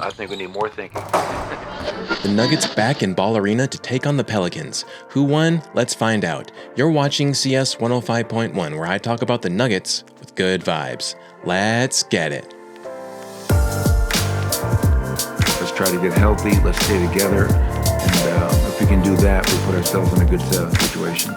I think we need more thinking. The Nuggets back in Ball Arena to take on the Pelicans. Who won? Let's find out. You're watching CS 105.1, where I talk about the Nuggets with good vibes. Let's get it. Let's try to get healthy. Let's stay together. And if we can do that, we put ourselves in a good situation.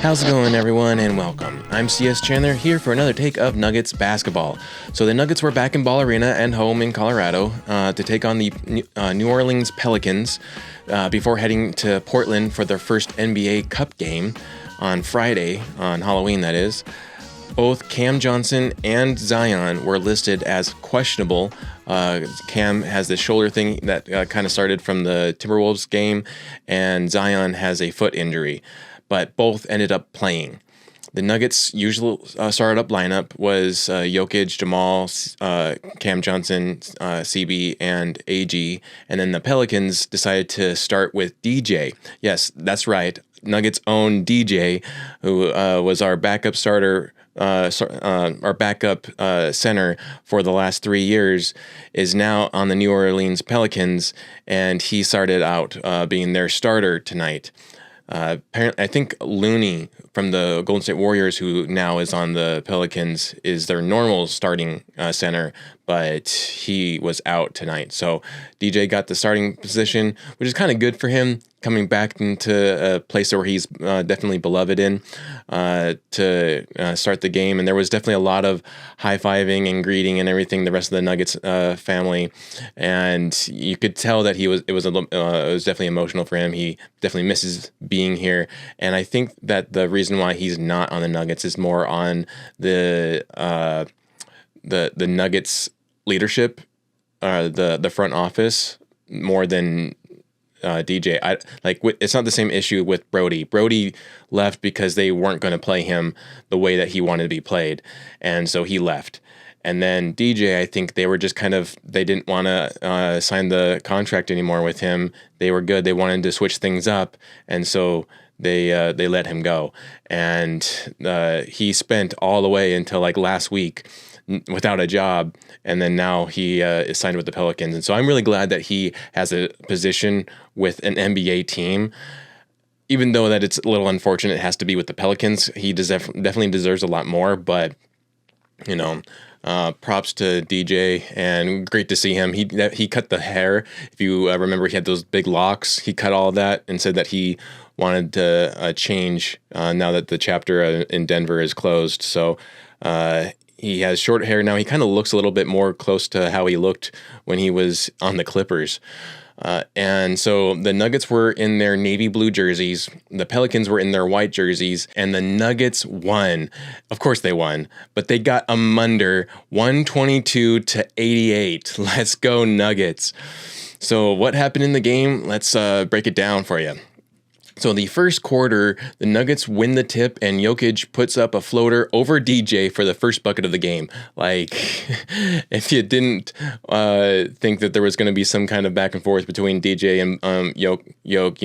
How's it going, everyone, and welcome. I'm CS Chandler here for another take of Nuggets basketball. So the Nuggets were back in Ball Arena and home in Colorado to take on the New Orleans Pelicans before heading to Portland for their first NBA Cup game on Friday, on Halloween that is. Both Cam Johnson and Zion were listed as questionable. Cam has this shoulder thing that kind of started from the Timberwolves game, and Zion has a foot injury. But both ended up playing. The Nuggets' usual startup lineup was Jokic, Jamal, Cam Johnson, CB, and AG. And then the Pelicans decided to start with DJ. Yes, that's right. Nuggets' own DJ, who was our backup starter, our backup center for the last 3 years, is now on the New Orleans Pelicans, and he started out being their starter tonight. Apparently, I think Looney from the Golden State Warriors, who now is on the Pelicans, is their normal starting center, but he was out tonight. So DJ got the starting position, which is kind of good for him, coming back into a place where he's definitely beloved in to start the game. And there was definitely a lot of high-fiving and greeting and everything, the rest of the Nuggets family. And you could tell that it was definitely emotional for him. He definitely misses being here. And I think that the reason why he's not on the Nuggets is more on the Nuggets leadership, the front office, more than DJ. It's not the same issue with Brody. Brody left because they weren't going to play him the way that he wanted to be played, and so he left. And then DJ, I think they were just they didn't want to sign the contract anymore with him. They were good. They wanted to switch things up, and so they let him go. And he spent all the way until last week without a job, and then now he is signed with the Pelicans. And so I'm really glad that he has a position with an NBA team, even though that it's a little unfortunate it has to be with the Pelicans. He definitely deserves a lot more, but props to DJ, and great to see him. He cut the hair. If you remember, he had those big locks. He cut all that and said that he wanted to change now that the chapter in Denver is closed. So he has short hair now. He kind of looks a little bit more close to how he looked when he was on the Clippers. And so the Nuggets were in their navy blue jerseys. The Pelicans were in their white jerseys, and the Nuggets won. Of course they won, but they got a munder, 122-88. Let's go Nuggets. So what happened in the game? Let's break it down for you. So the first quarter, the Nuggets win the tip, and Jokic puts up a floater over DJ for the first bucket of the game. If you didn't think that there was going to be some kind of back and forth between DJ and Jok,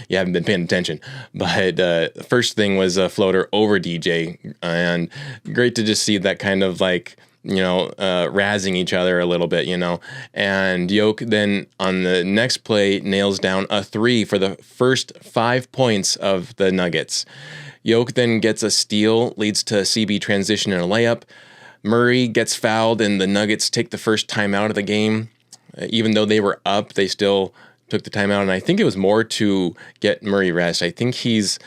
you haven't been paying attention. But the first thing was a floater over DJ, and great to just see that kind of razzing each other a little bit, and Jok then on the next play nails down a three for the first 5 points of the Nuggets. Jok then gets a steal, leads to a CB transition and a layup. Murray gets fouled, and the Nuggets take the first timeout of the game. Even though they were up, they still took the timeout, and I think it was more to get Murray rest. I think he's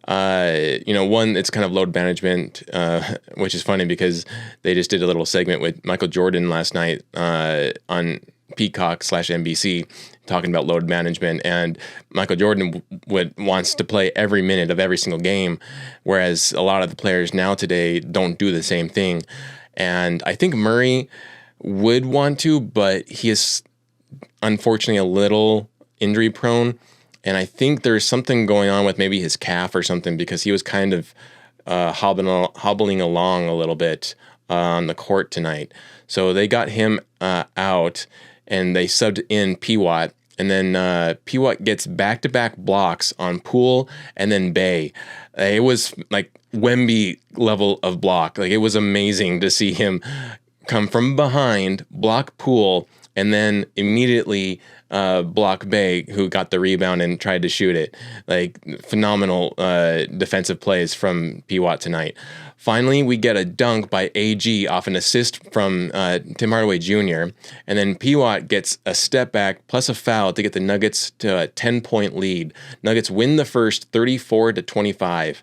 it's kind of load management, which is funny because they just did a little segment with Michael Jordan last night on Peacock/NBC talking about load management, and Michael Jordan wants to play every minute of every single game, whereas a lot of the players now today don't do the same thing. And I think Murray would want to, but he is unfortunately a little injury prone. And I think there's something going on with maybe his calf or something, because he was kind of hobbling along a little bit on the court tonight. So they got him out, and they subbed in Peewat. And then Peewat gets back-to-back blocks on Poole and then Bay. It was like Wemby level of block. Like, it was amazing to see him come from behind, block Poole, and then immediately block Bay, who got the rebound and tried to shoot it. Like, phenomenal defensive plays from Peewat tonight. Finally, we get a dunk by AG off an assist from Tim Hardaway Jr., and then Peewat gets a step back plus a foul to get the Nuggets to a 10-point lead. Nuggets win the first 34-25.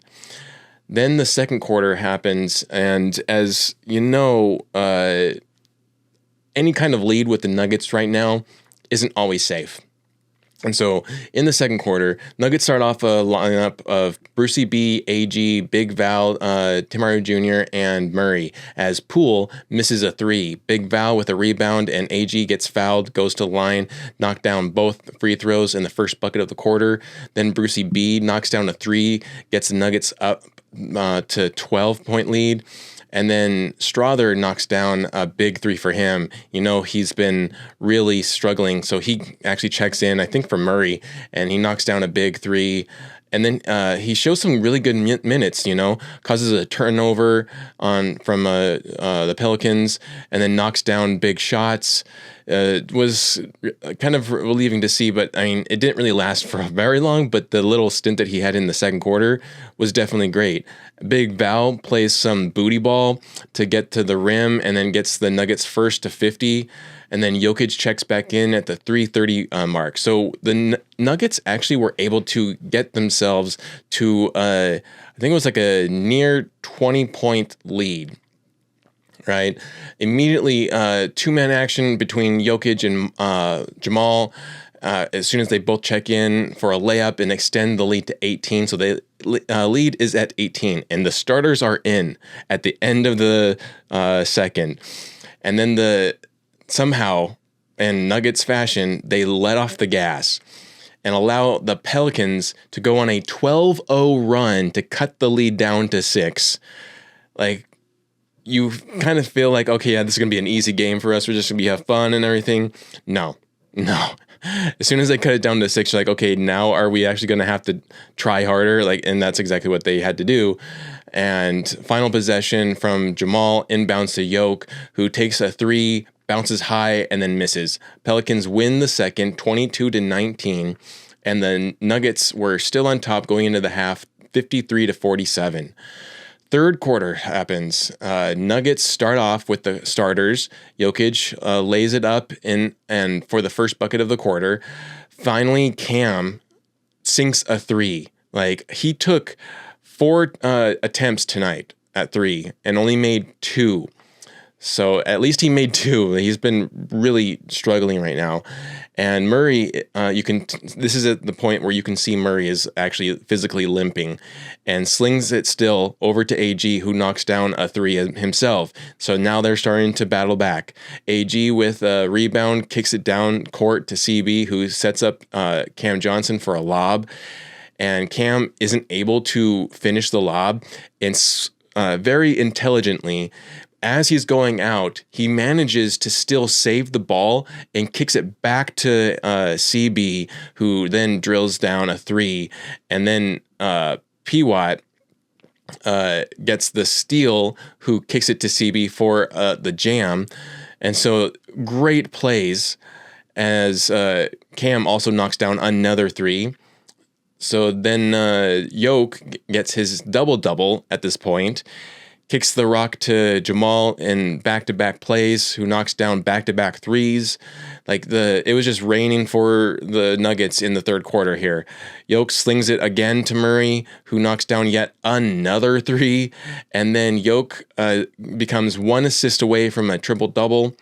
Then the second quarter happens, and as you know, any kind of lead with the Nuggets right now isn't always safe. And so in the second quarter, Nuggets start off a lineup of Brucey B, AG, Big Val, Tim Hardaway Jr., and Murray, as Poole misses a three. Big Val with a rebound, and AG gets fouled, goes to the line, knocked down both free throws in the first bucket of the quarter. Then Brucey B knocks down a three, gets the Nuggets up to 12-point lead. And then Strother knocks down a big three for him. You know, he's been really struggling. So he actually checks in, I think, for Murray, and he knocks down a big three. And then he shows some really good minutes, you know, causes a turnover from the Pelicans, and then knocks down big shots. It was kind of relieving to see, but I mean, it didn't really last for very long, but the little stint that he had in the second quarter was definitely great. Big Val plays some booty ball to get to the rim and then gets the Nuggets first to 50. And then Jokic checks back in at the 3:30 mark. So the Nuggets actually were able to get themselves to, I think it was like a near 20-point lead. Right, immediately two-man action between Jokic and Jamal. As soon as they both check in for a layup and extend the lead to 18, so the lead is at 18, and the starters are in at the end of the second, and then somehow, in Nuggets fashion, they let off the gas and allow the Pelicans to go on a 12-0 run to cut the lead down to 6. Like, you kind of feel like, okay, yeah, this is going to be an easy game for us. We're just going to have fun and everything. No. As soon as they cut it down to 6, you're like, okay, now are we actually going to have to try harder? Like, and that's exactly what they had to do. And final possession from Jamal, inbounds to Jok, who takes a three, bounces high, and then misses. Pelicans win the second, 22-19, and the Nuggets were still on top going into the half, 53-47. Third quarter happens. Nuggets start off with the starters. Jokic lays it up and for the first bucket of the quarter. Finally, Cam sinks a three. Like, he took 4 attempts tonight at 3 and only made 2. So at least he made 2. He's been really struggling right now. And Murray, this is at the point where you can see Murray is actually physically limping and slings it still over to AG, who knocks down a 3 himself. So now they're starting to battle back. AG with a rebound kicks it down court to CB, who sets up Cam Johnson for a lob. And Cam isn't able to finish the lob, and very intelligently, as he's going out, he manages to still save the ball and kicks it back to CB, who then drills down a 3. And then Peewat gets the steal, who kicks it to CB for the jam. And so great plays as Cam also knocks down another 3. So then Jok gets his double-double at this point, kicks the rock to Jamal in back-to-back plays, who knocks down back-to-back 3s. Like, it was just raining for the Nuggets in the third quarter here. Jok slings it again to Murray, who knocks down yet another 3. And then Jok becomes 1 assist away from a triple-double.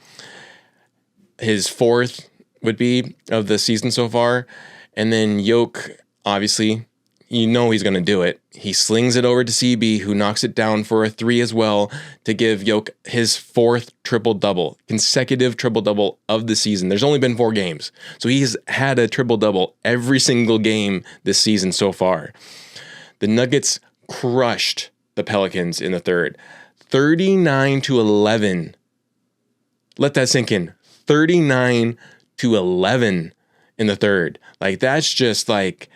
His 4th would be of the season so far. And then Jok, obviously, you know he's going to do it. He slings it over to CB, who knocks it down for a 3 as well, to give Jok his 4th triple-double, consecutive triple-double of the season. There's only been 4 games. So he's had a triple-double every single game this season so far. The Nuggets crushed the Pelicans in the third, 39-11. Let that sink in. 39-11 in the third. Like, that's just like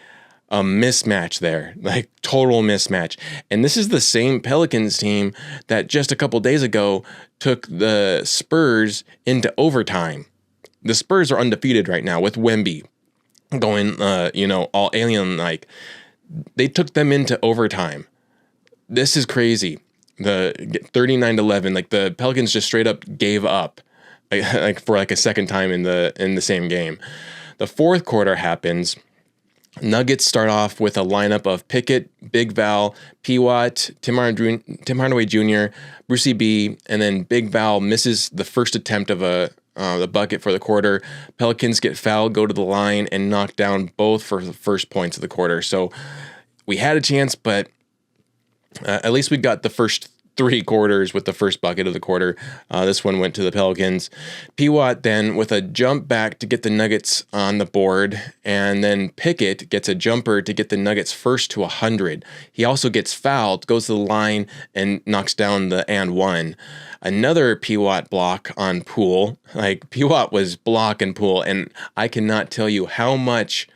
a mismatch there, like total mismatch. And this is the same Pelicans team that just a couple days ago took the Spurs into overtime. The Spurs are undefeated right now with Wemby going, all alien. Like, they took them into overtime. This is crazy. The 39-11, like the Pelicans just straight up gave up, like for like a second time in the same game. The fourth quarter happens. Nuggets start off with a lineup of Pickett, Big Val, P. Watt, Tim Hardaway Jr., Brucey B, and then Big Val misses the first attempt of the bucket for the quarter. Pelicans get fouled, go to the line, and knock down both for the first points of the quarter. So we had a chance, but at least we got the first 3 quarters with the first bucket of the quarter. This one went to the Pelicans. P. Watt then with a jump back to get the Nuggets on the board, and then Pickett gets a jumper to get the Nuggets first to 100. He also gets fouled, goes to the line, and knocks down the and one. Another P. Watt block on Poole. Like, P. Watt was blocking Poole, and I cannot tell you how much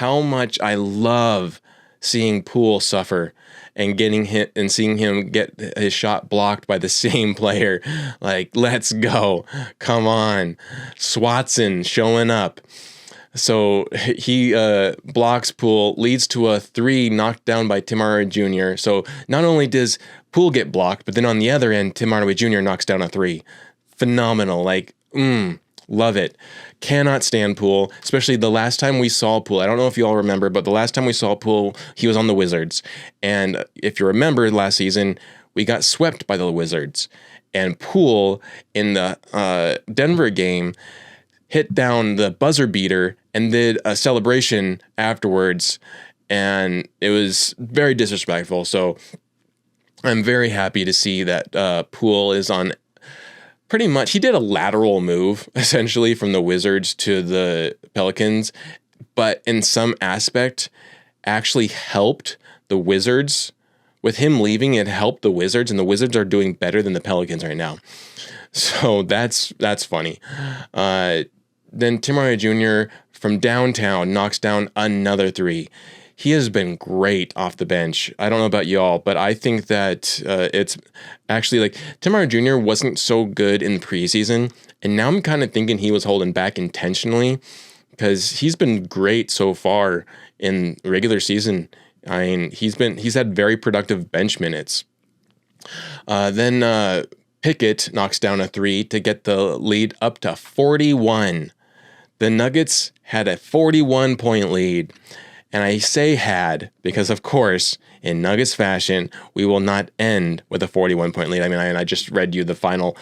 I love seeing Poole suffer and getting hit and seeing him get his shot blocked by the same player. Like, let's go. Come on. Swatson showing up. So he blocks Poole, leads to a 3 knocked down by Tim Hardaway Jr. So not only does Poole get blocked, but then on the other end, Tim Hardaway Jr. knocks down a 3. Phenomenal. Like, love it. Cannot stand Poole, especially the last time we saw Poole. I don't know if you all remember, but the last time we saw Poole, he was on the Wizards. And if you remember last season, we got swept by the Wizards. And Poole in the Denver game hit down the buzzer beater and did a celebration afterwards. And it was very disrespectful. So I'm very happy to see that Poole is on. Pretty much, he did a lateral move, essentially, from the Wizards to the Pelicans, but in some aspect, actually helped the Wizards. With him leaving, it helped the Wizards, and the Wizards are doing better than the Pelicans right now. So that's funny. Then Tim Hardaway Jr. from downtown knocks down another 3. He has been great off the bench. I don't know about y'all, but I think that it's actually like Tim Hardaway Jr. wasn't so good in the preseason, and now I'm kind of thinking he was holding back intentionally because he's been great so far in regular season. I mean, he's had very productive bench minutes. Then Pickett knocks down a 3 to get the lead up to 41. The Nuggets had a 41-point lead. And I say had because, of course, in Nuggets fashion, we will not end with a 41-point lead. I mean, I just read you the final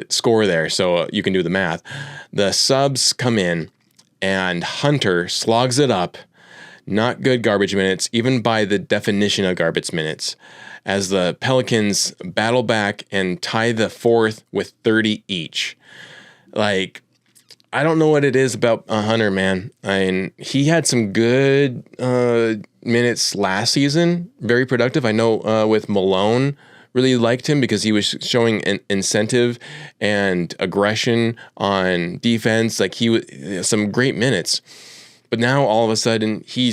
score there, so you can do the math. The subs come in, and Hunter slogs it up. Not good garbage minutes, even by the definition of garbage minutes, as the Pelicans battle back and tie the fourth with 30 each. Like, I don't know what it is about Hunter, man. I mean, he had some good minutes last season, very productive. I know with Malone, really liked him because he was showing an incentive and aggression on defense. Like, he was some great minutes. But now all of a sudden, I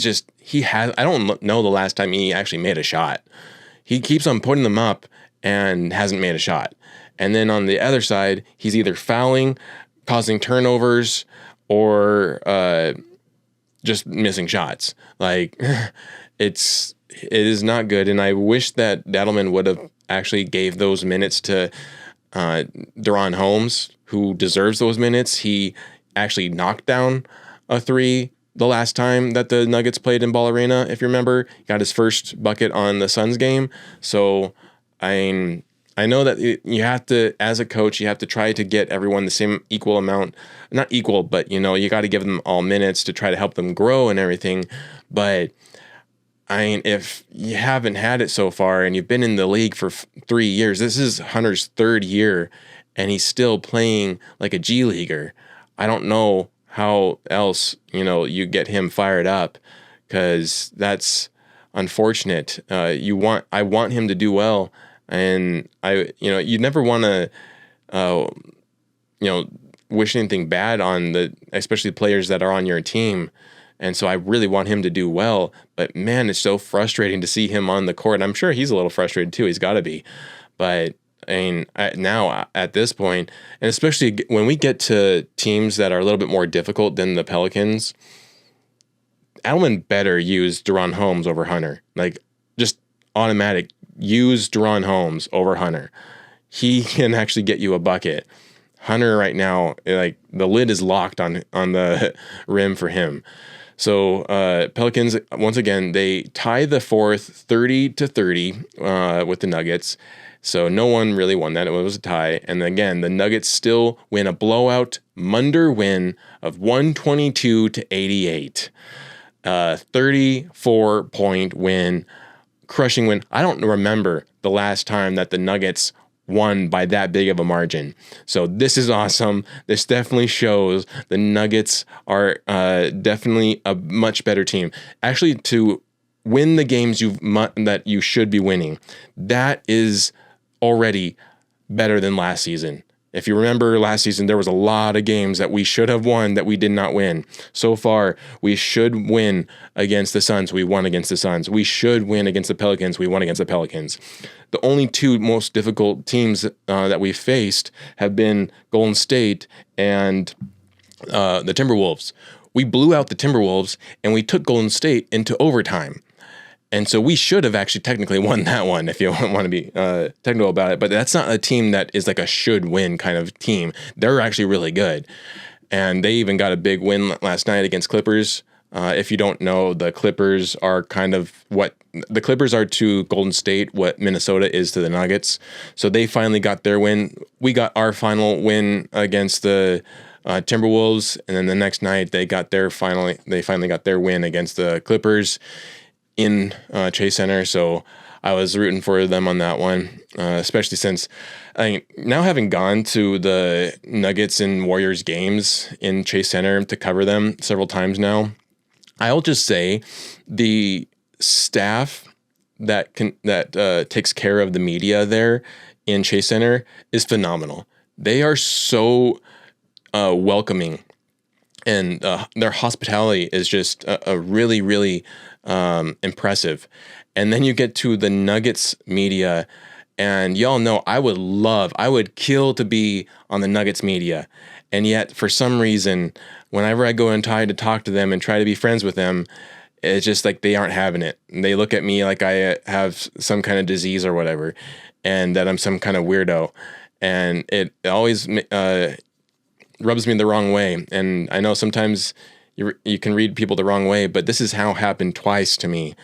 don't know the last time he actually made a shot. He keeps on putting them up and hasn't made a shot. And then on the other side, he's either fouling, causing turnovers, or just missing shots. Like, it is not good. And I wish that Dattleman would have actually gave those minutes to Deron Holmes, who deserves those minutes. He actually knocked down a 3 the last time that the Nuggets played in Ball Arena, if you remember. He got his first bucket on the Suns game. So, I know that you have to, as a coach, you have to try to get everyone the same equal amount. Not equal, but, you got to give them all minutes to try to help them grow and everything. But, if you haven't had it so far and you've been in the league for 3 years, this is Hunter's 3rd year, and he's still playing like a G leaguer. I don't know how else, you get him fired up, because that's unfortunate. I want him to do well, and you never want to, wish anything bad on especially players that are on your team. And so I really want him to do well, but man, it's so frustrating to see him on the court. And I'm sure he's a little frustrated too. He's got to be, but I mean, now at this point, and especially when we get to teams that are a little bit more difficult than the Pelicans, Adelman better use Deron Holmes over Hunter. Like, just automatic, use Deron Holmes over Hunter. He can actually get you a bucket. Hunter right now, like, the lid is locked on the rim for him. So Pelicans, once again, they tie the fourth 30-30 with the Nuggets. So no one really won that. It was a tie. And again, the Nuggets still win a blowout Munder win of 122-88. 34-point win, crushing win. I don't remember the last time that the Nuggets won by that big of a margin. So this is awesome. This definitely shows the Nuggets are definitely a much better team. Actually, to win the games that you should be winning, that is already better than last season. If you remember last season, there was a lot of games that we should have won that we did not win. So far, we should win against the Suns. We won against the Suns. We should win against the Pelicans. We won against the Pelicans. The only two most difficult teams that we faced have been Golden State and the Timberwolves. We blew out the Timberwolves, and we took Golden State into overtime. And so we should have actually technically won that one, if you want to be technical about it. But that's not a team that is like a should-win kind of team. They're actually really good. And they even got a big win last night against Clippers. If you don't know, the Clippers are kind of the Clippers are to Golden State what Minnesota is to the Nuggets. So they finally got their win. We got our final win against the Timberwolves. And then the next night, they finally got their win against the Clippers in Chase Center. So I was rooting for them on that one, especially since now having gone to the Nuggets and Warriors games in Chase Center to cover them several times now, I'll just say the staff that takes care of the media there in Chase Center is phenomenal. They are so welcoming, and their hospitality is just a really, really impressive. And then you get to the Nuggets media, and y'all know I would kill to be on the Nuggets media. And yet, for some reason, whenever I go and try to talk to them and try to be friends with them, it's just like they aren't having it. They look at me like I have some kind of disease or whatever, and that I'm some kind of weirdo. And it always rubs me the wrong way. And I know sometimes you can read people the wrong way, but this is how it happened twice to me.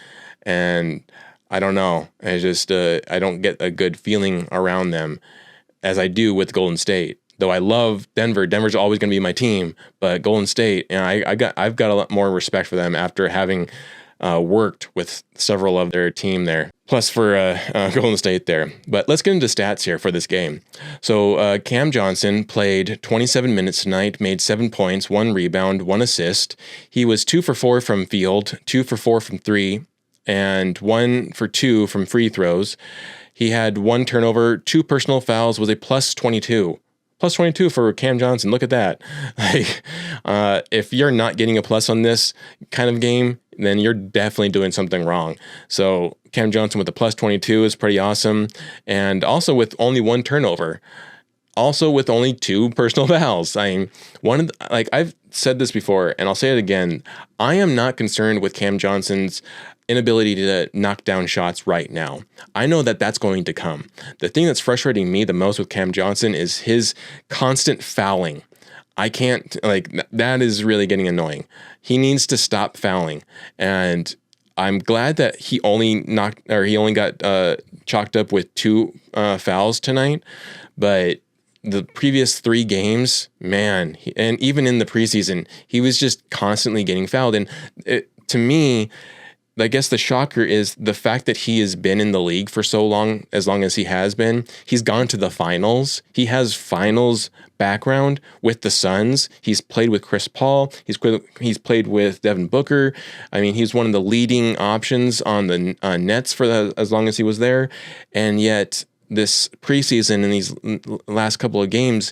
And I don't know. I just I don't get a good feeling around them as I do with Golden State. Though I love Denver. Denver's always going to be my team, but Golden State, and I've got a lot more respect for them after having worked with several of their team there. Plus for Golden State there. But let's get into stats here for this game. So Cam Johnson played 27 minutes tonight, made 7 points, 1 rebound, 1 assist. He was 2 for 4 from field, 2 for 4 from 3, and 1 for 2 from free throws. He had 1 turnover, 2 personal fouls, was a plus 22. Plus 22 for Cam Johnson. Look at that. Like, if you're not getting a plus on this kind of game, then you're definitely doing something wrong. So Cam Johnson with a plus 22 is pretty awesome. And also with only 1 turnover. Also with only 2 personal fouls. I mean, I've said this before, and I'll say it again. I am not concerned with Cam Johnson's inability to knock down shots right now. I know that that's going to come. The thing that's frustrating me the most with Cam Johnson is his constant fouling. I can't, that is really getting annoying. He needs to stop fouling. And I'm glad that he only got chalked up with 2 fouls tonight. But the previous 3 games, man, and even in the preseason, he was just constantly getting fouled. And to me, I guess the shocker is the fact that he has been in the league for so long, as long as he has been. He's gone to the finals. He has finals background with the Suns. He's played with Chris Paul. He's played with Devin Booker. I mean, he's one of the leading options on the Nets as long as he was there. And yet this preseason in these last couple of games,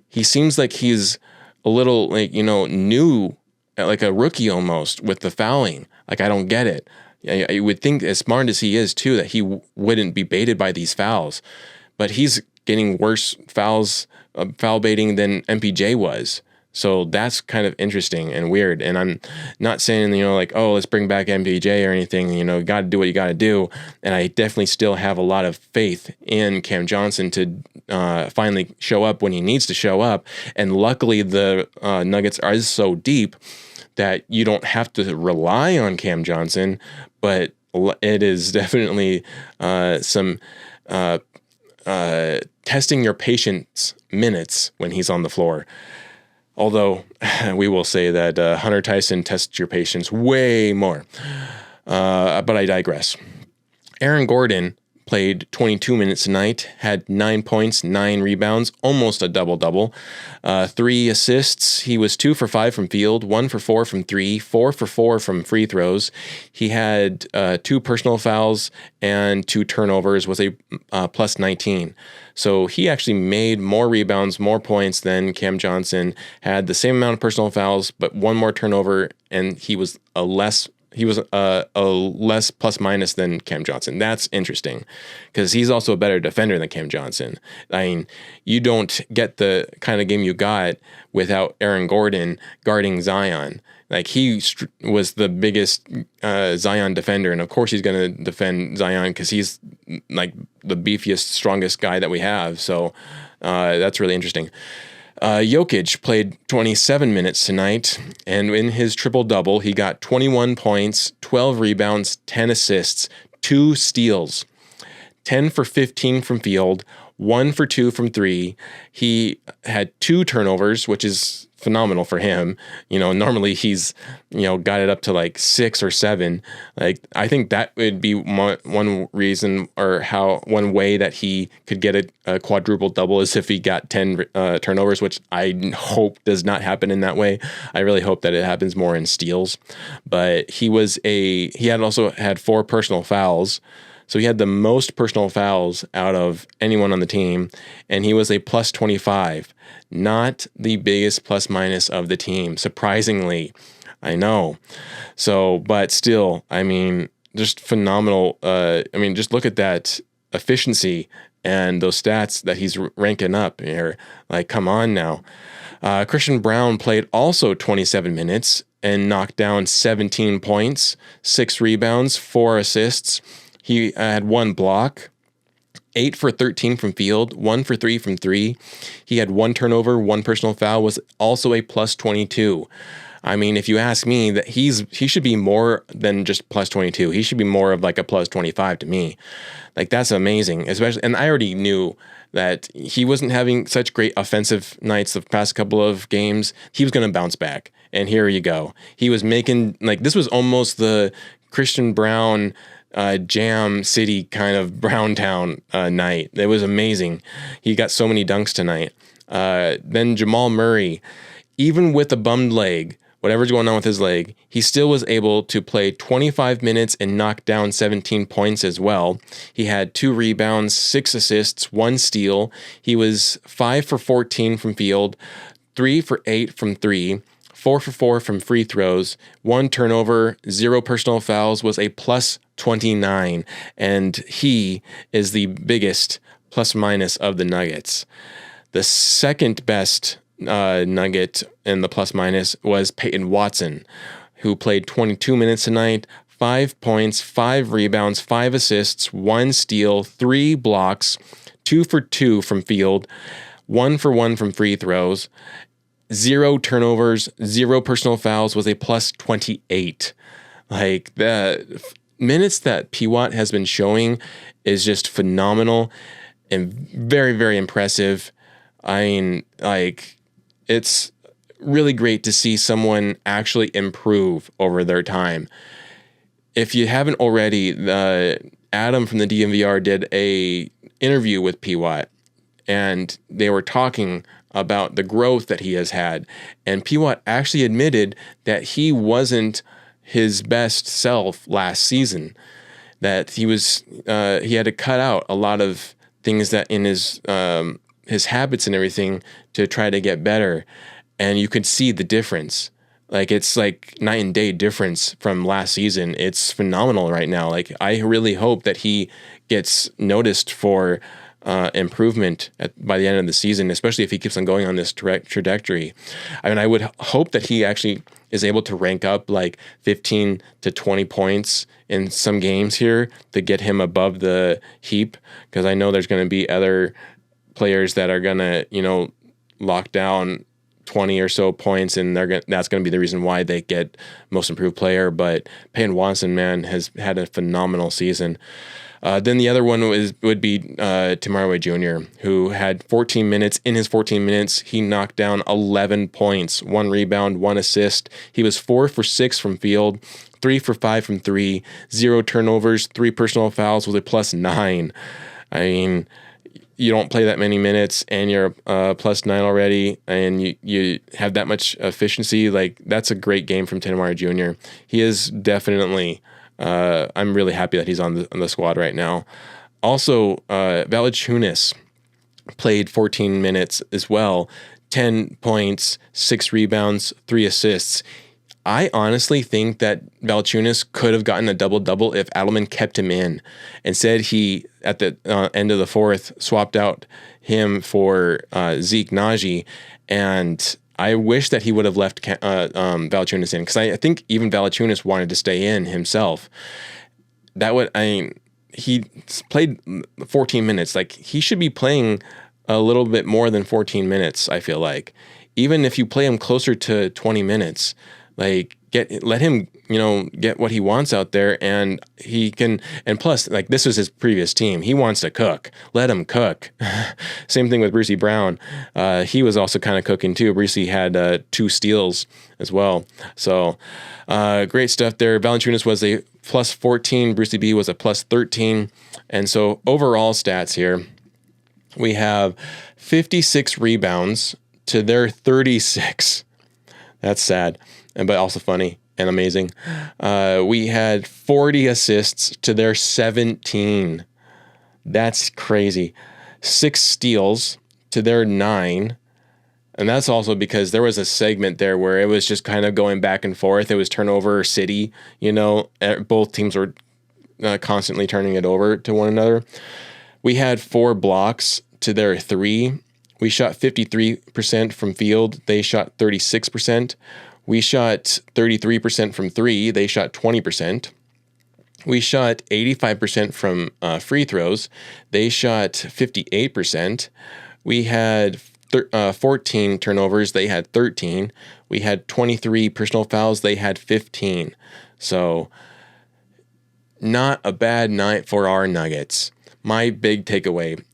he seems like he's a little new, like a rookie almost with the fouling. Like, I don't get it. I would think, as smart as he is too, that he wouldn't be baited by these fouls, but he's getting worse foul baiting than MPJ was. So that's kind of interesting and weird. And I'm not saying, oh, let's bring back MPJ or anything. You got to do what you got to do. And I definitely still have a lot of faith in Cam Johnson to finally show up when he needs to show up. And luckily, the Nuggets are so deep that you don't have to rely on Cam Johnson, but it is definitely some testing your patience minutes when he's on the floor. Although we will say that Hunter Tyson tests your patience way more. But I digress. Aaron Gordon played 22 minutes tonight, had 9 points, 9 rebounds, almost a double-double. 3 assists. He was 2 for 5 from field, 1 for 4 from 3, 4 for 4 from free throws. He had 2 personal fouls and 2 turnovers, was a plus 19. So he actually made more rebounds, more points than Cam Johnson, had the same amount of personal fouls, but 1 more turnover, and he was a less plus minus than Cam Johnson. That's interesting because he's also a better defender than Cam Johnson. I mean, you don't get the kind of game you got without Aaron Gordon guarding Zion. Like, he was the biggest Zion defender, and of course he's going to defend Zion because he's like the beefiest, strongest guy that we have. So that's really interesting. Jokic played 27 minutes tonight, and in his triple-double, he got 21 points, 12 rebounds, 10 assists, 2 steals, 10 for 15 from field, 1 for 2 from 3. He had 2 turnovers, which is phenomenal for him. Normally he's, got it up to like 6 or 7. Like, I think that would be one reason, or one way that he could get a quadruple double is if he got 10 turnovers, which I hope does not happen in that way. I really hope that it happens more in steals. But he had also had 4 personal fouls. So he had the most personal fouls out of anyone on the team, and he was a plus 25, not the biggest plus minus of the team, surprisingly. I know. So, but still, I mean, just phenomenal. Just look at that efficiency and those stats that he's ranking up here. Like, come on now. Christian Brown played also 27 minutes and knocked down 17 points, 6 rebounds, 4 assists. He had 1 block, 8 for 13 from field, 1 for 3 from 3. He had 1 turnover, 1 personal foul, was also a plus 22. I mean, if you ask me, that he should be more than just plus 22. He should be more of like a plus 25 to me. Like, that's amazing, especially. And I already knew that he wasn't having such great offensive nights the past couple of games. He was going to bounce back. And here you go. He was making, like, this was almost the Christian Brown Jam City kind of Browntown night. It was amazing. He got so many dunks tonight. Then Jamal Murray, even with a bummed leg, whatever's going on with his leg, he still was able to play 25 minutes and knock down 17 points as well. He had 2 rebounds, 6 assists, 1 steal. He was 5 for 14 from field, 3 for 8 from 3. 4 for 4 from free throws, 1 turnover, 0 personal fouls, was a plus 29, and he is the biggest plus minus of the Nuggets. The second best Nugget in the plus minus was Peyton Watson, who played 22 minutes tonight, 5 points, 5 rebounds, 5 assists, 1 steal, 3 blocks, 2 for 2 from field, 1 for 1 from free throws, 0 turnovers, 0 personal fouls, was a plus 28. Like, the minutes that P-Watt has been showing is just phenomenal and very, very impressive. I mean, like, it's really great to see someone actually improve over their time. if you haven't already, Adam from the DMVR did a interview with P. Watt, and they were talking about the growth that he has had. And P. Watt actually admitted that he wasn't his best self last season, that he had to cut out a lot of things that in his habits and everything to try to get better. And you could see the difference. Like, it's like night and day difference from last season. It's phenomenal right now. Like, I really hope that he gets noticed for improvement by the end of the season, especially if he keeps on going on this trajectory. I mean, I would hope that he actually is able to rank up like 15 to 20 points in some games here to get him above the heap, because I know there's going to be other players that are going to, lock down 20 or so points, and that's going to be the reason why they get most improved player. But Peyton Watson, man, has had a phenomenal season. Then the other one would be Tim Hardaway Jr., who had 14 minutes. In his 14 minutes, he knocked down 11 points, 1 rebound, 1 assist. He was 4 for 6 from field, 3 for 5 from 3, 0 turnovers, 3 personal fouls with a +9. I mean, you don't play that many minutes and you're +9 already, and you have that much efficiency. Like, that's a great game from Tim Hardaway Jr. He is definitely... I'm really happy that he's on the squad right now. Also, Valanciunas played 14 minutes as well, 10 points, 6 rebounds, 3 assists. I honestly think that Valanciunas could have gotten a double-double if Adelman kept him in. Instead, he, at the end of the fourth, swapped out him for Zeke Naji, and I wish that he would have left Valanciunas in, because I think even Valanciunas wanted to stay in himself. He played 14 minutes. Like, he should be playing a little bit more than 14 minutes, I feel like. Even if you play him closer to 20 minutes, like, let him, get what he wants out there, and he can. And plus, like, this was his previous team. He wants to cook. Let him cook. Same thing with Brucey Brown. He was also kind of cooking too. Brucey had 2 steals as well. So great stuff there. Valanciunas was a +14. Brucey B was a +13. And so overall stats here, we have 56 rebounds to their 36. That's sad, but also funny and amazing. We had 40 assists to their 17. That's crazy. 6 steals to their 9. And that's also because there was a segment there where it was just kind of going back and forth. It was turnover city, both teams were constantly turning it over to one another. We had 4 blocks to their 3. We shot 53% from field. They shot 36%. We shot 33% from 3. They shot 20%. We shot 85% from free throws. They shot 58%. We had 14 turnovers. They had 13. We had 23 personal fouls. They had 15. So, not a bad night for our Nuggets. My big takeaway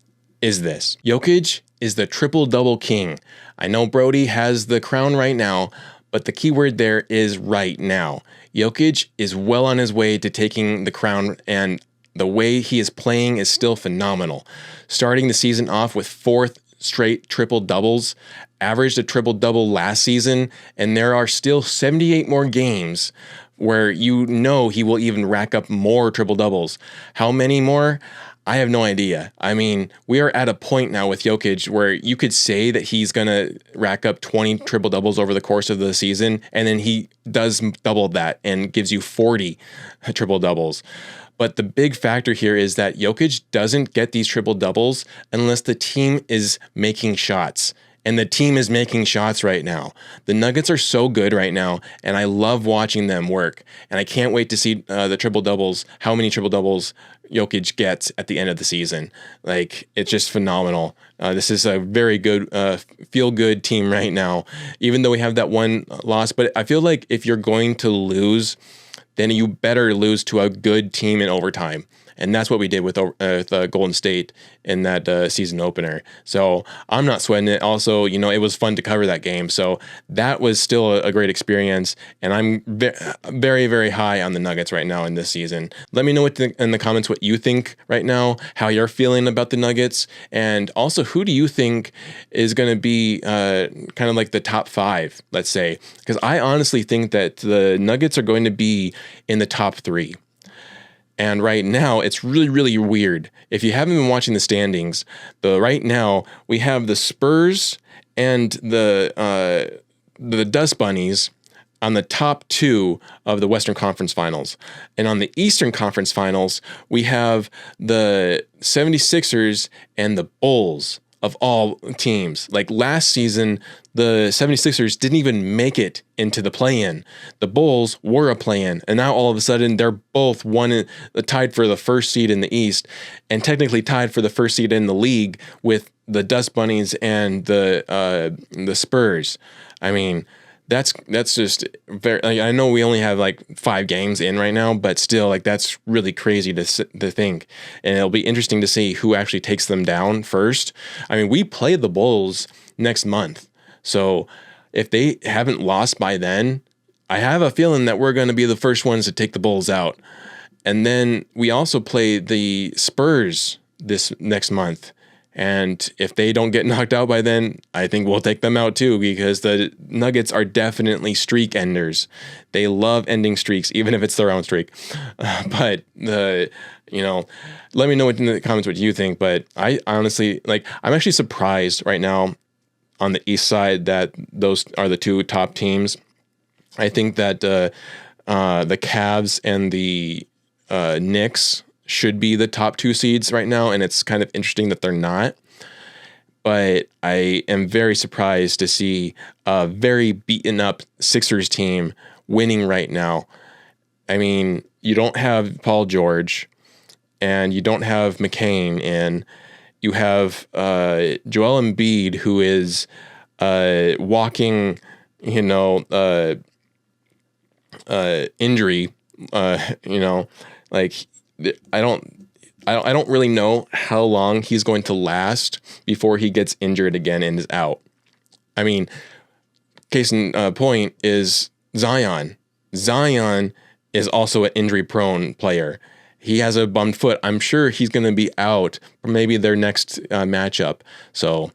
is this. Jokic is the triple-double king. I know Brody has the crown right now, but the key word there is right now. Jokic is well on his way to taking the crown, and the way he is playing is still phenomenal. Starting the season off with 4th straight triple-doubles, averaged a triple-double last season, and there are still 78 more games where he will even rack up more triple-doubles. How many more? I have no idea. I mean, we are at a point now with Jokic where you could say that he's going to rack up 20 triple-doubles over the course of the season, and then he does double that and gives you 40 triple-doubles. But the big factor here is that Jokic doesn't get these triple-doubles unless the team is making shots. And the team is making shots right now. The Nuggets are so good right now, and I love watching them work. And I can't wait to see the triple-doubles, how many triple-doubles Jokic gets at the end of the season. Like, it's just phenomenal. This is a very good, feel-good team right now, even though we have that one loss. But I feel like if you're going to lose, then you better lose to a good team in overtime. And that's what we did with Golden State in that season opener. So I'm not sweating it. Also, it was fun to cover that game. So that was still a great experience. And I'm very, very high on the Nuggets right now in this season. Let me know in the comments what you think right now, how you're feeling about the Nuggets, and also who do you think is going to be kind of like the top 5, let's say, because I honestly think that the Nuggets are going to be in the top 3. And right now, it's really, really weird. If you haven't been watching the standings, right now we have the Spurs and the Dust Bunnies on the top 2 of the Western Conference Finals. And on the Eastern Conference Finals, we have the 76ers and the Bulls of all teams. Like last season, the 76ers didn't even make it into the play-in. The Bulls were a play-in, and now all of a sudden they're both tied for the first seed in the East, and technically tied for the first seed in the league with the Dust Bunnies and the Spurs. I mean, that's just very. Like, I know we only have like 5 games in right now, but still, like that's really crazy to think. And it'll be interesting to see who actually takes them down first. I mean, we play the Bulls next month, so if they haven't lost by then, I have a feeling that we're going to be the first ones to take the Bulls out. And then we also play the Spurs this next month. And if they don't get knocked out by then, I think we'll take them out too, because the Nuggets are definitely streak enders. They love ending streaks, even if it's their own streak. But let me know in the comments what you think. But I honestly, I'm actually surprised right now on the East side that those are the 2 top teams. I think that the Cavs and the Knicks should be the top 2 seeds right now, and it's kind of interesting that they're not. But I am very surprised to see a very beaten up Sixers team winning right now. I mean, you don't have Paul George, and you don't have McCain, and you have Joel Embiid, who is walking, injury. I don't really know how long he's going to last before he gets injured again and is out. I mean, case in point is Zion. Zion is also an injury-prone player. He has a bummed foot. I'm sure he's going to be out for maybe their next matchup. So,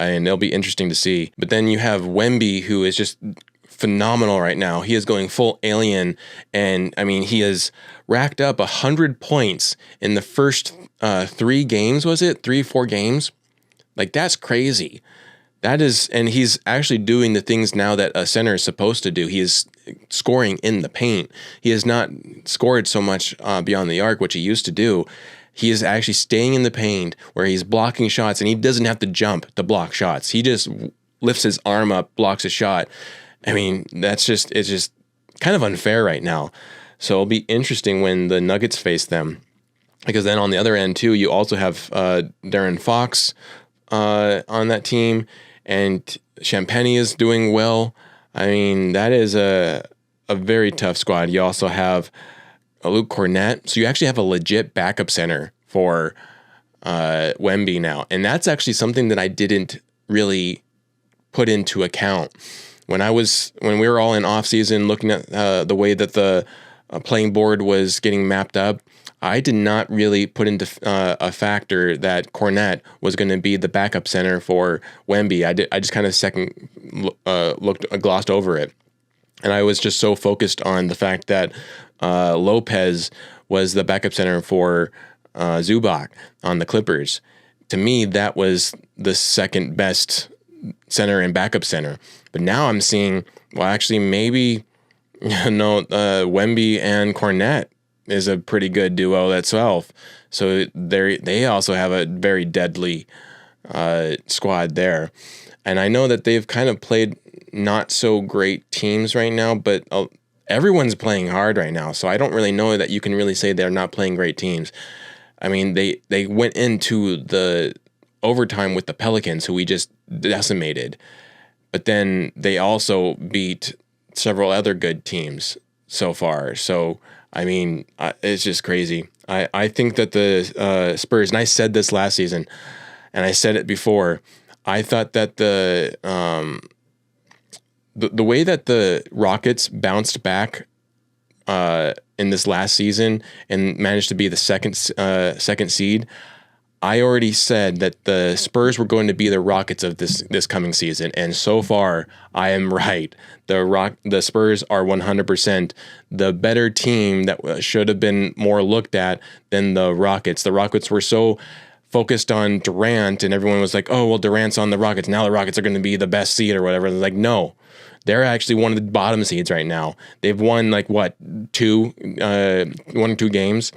it'll be interesting to see. But then you have Wemby, who is just phenomenal right now. He is going full alien, and I mean, he has racked up 100 points in the first 3 games. Was it 3-4 games? Like, that's crazy. That is, and he's actually doing the things now that a center is supposed to do. He is scoring in the paint. He has not scored so much beyond the arc, which he used to do. He is actually staying in the paint where he's blocking shots, and he doesn't have to jump to block shots. He just lifts his arm up, blocks a shot. I mean, it's just kind of unfair right now. So it'll be interesting when the Nuggets face them, because then on the other end too, you also have Darren Fox on that team, and Champagne is doing well. I mean, that is a very tough squad. You also have Luke Cornett, so you actually have a legit backup center for Wemby now, and that's actually something that I didn't really put into account. When we were all in off season looking at the way that the playing board was getting mapped up, I did not really put into a factor that Cornett was going to be the backup center for Wemby. I just kind of glossed over it, and I was just so focused on the fact that Lopez was the backup center for Zubac on the Clippers. To me, that was the second best center and backup center. But now I'm seeing, well, actually, maybe, Wemby and Cornett is a pretty good duo itself. So they also have a very deadly squad there. And I know that they've kind of played not so great teams right now, but everyone's playing hard right now. So I don't really know that you can really say they're not playing great teams. I mean, they went into the overtime with the Pelicans, who we just decimated. But then they also beat several other good teams so far. So, I mean, it's just crazy. I think that the Spurs, and I said this last season, and I said it before, I thought that the way that the Rockets bounced back in this last season and managed to be the second seed, I already said that the Spurs were going to be the Rockets of this coming season, and so far I am right. The Spurs are 100% the better team that should have been more looked at than the Rockets. The Rockets were so focused on Durant, and everyone was like, "Oh, well, Durant's on the Rockets. Now the Rockets are going to be the best seed or whatever." Like, no. They're actually one of the bottom seeds right now. They've won like what, 1 or 2 games.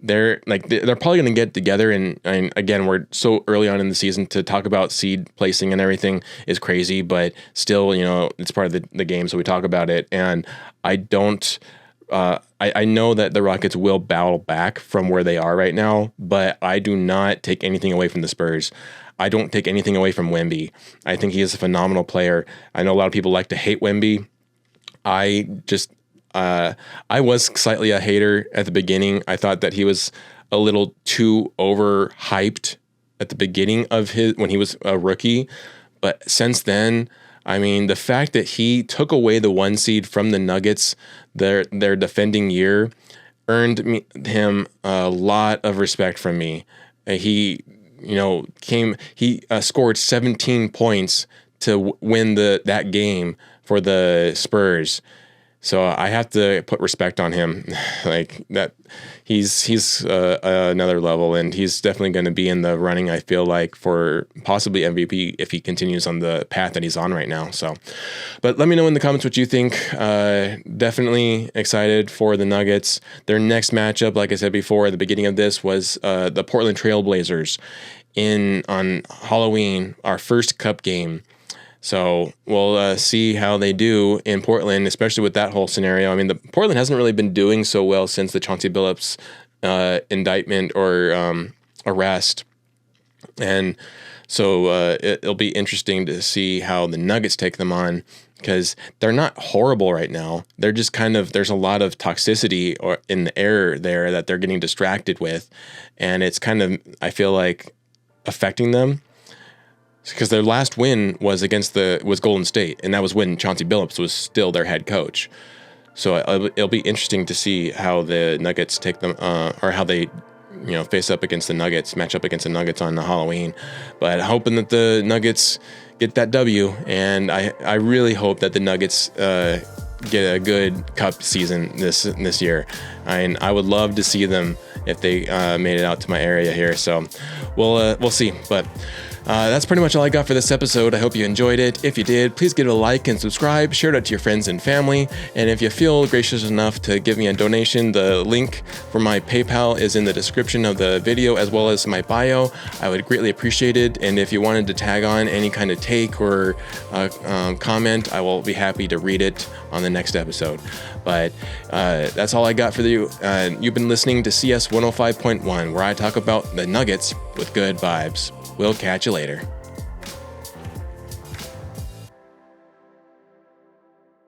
They're probably going to get together, and again, we're so early on in the season to talk about seed placing and everything is crazy, but still, it's part of the game, so we talk about it. And I don't. I know that the Rockets will battle back from where they are right now, but I do not take anything away from the Spurs. I don't take anything away from Wemby. I think he is a phenomenal player. I know a lot of people like to hate Wemby. I was slightly a hater at the beginning. I thought that he was a little too overhyped at the beginning of when he was a rookie. But since then, I mean, the fact that he took away the 1 seed from the Nuggets, their defending year, earned him a lot of respect from me. He scored 17 points to win that game for the Spurs. So I have to put respect on him, like that. He's another level, and he's definitely going to be in the running, I feel like, for possibly MVP if he continues on the path that he's on right now. So, but let me know in the comments what you think. Definitely excited for the Nuggets. Their next matchup, like I said before at the beginning of this, was the Portland Trail Blazers on Halloween, our first Cup game. So we'll see how they do in Portland, especially with that whole scenario. I mean, Portland hasn't really been doing so well since the Chauncey Billups indictment or arrest. And so it'll be interesting to see how the Nuggets take them on, because they're not horrible right now. They're just there's a lot of toxicity in the air there that they're getting distracted with. And it's I feel like, affecting them. Because their last win was was Golden State, and that was when Chauncey Billups was still their head coach. So it'll be interesting to see how the Nuggets take them, or how they, face up against the Nuggets, match up against the Nuggets on the Halloween. But hoping that the Nuggets get that W, and I really hope that the Nuggets get a good Cup season this year. I would love to see them if they made it out to my area here. So we'll see, but. That's pretty much all I got for this episode. I hope you enjoyed it. If you did, please give it a like and subscribe. Share it out to your friends and family. And if you feel gracious enough to give me a donation, the link for my PayPal is in the description of the video as well as my bio. I would greatly appreciate it. And if you wanted to tag on any kind of take or comment, I will be happy to read it on the next episode. But that's all I got for you. You've been listening to CS 105.1, where I talk about the Nuggets with good vibes. We'll catch you later.